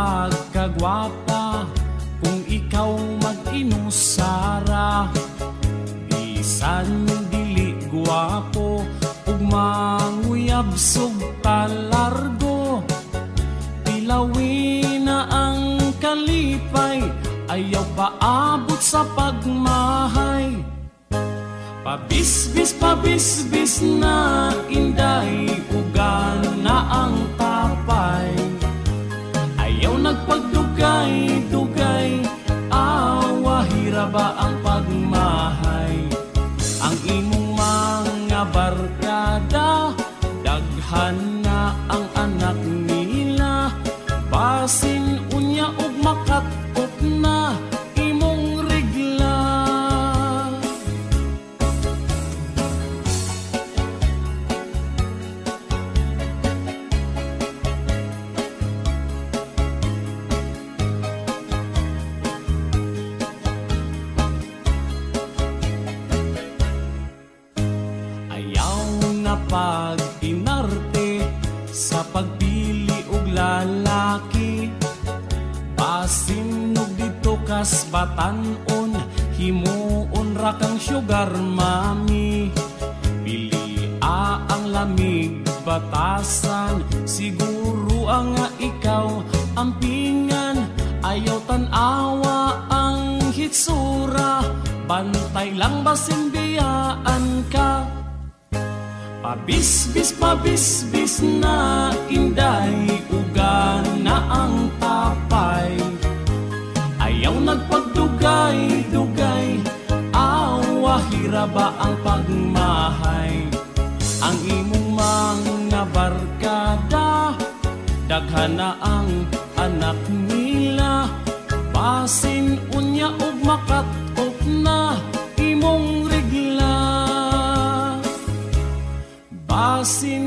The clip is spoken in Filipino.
pagkagwapa, kung ikaw mag-inusara. Bisan dili gwapo, ug manguyab sugta largo. Tilawin na ang kalipay, ayaw paabot sa pagmahay. Pabisbis, pabisbis na inday, ugan na ang tapay. Ayaw nagpagdugay-dugay, awa hiraba ang pagmahay. Ang imong mga barkada, daghan na ang anak nila. Basin unya ug makatok na imong regla. Pag-inarte sa pagpili og lalaki, pasinog dito kas batanon, himuon ra kang sugar mami. Pili ang lamig batasan, siguro ang ikaw ampingan. Ayaw tan-awa ang hitsura, bantay lang basin biyaan ka. Pabisbis, pabisbis na inday, ugan na ang tapay. Ayaw nagpagdugay-dugay, awa hiraba ang pagmahay. Ang imong mga barkada, daghan na ang anak nila. Basin unya ug makatok na imong regla. Basin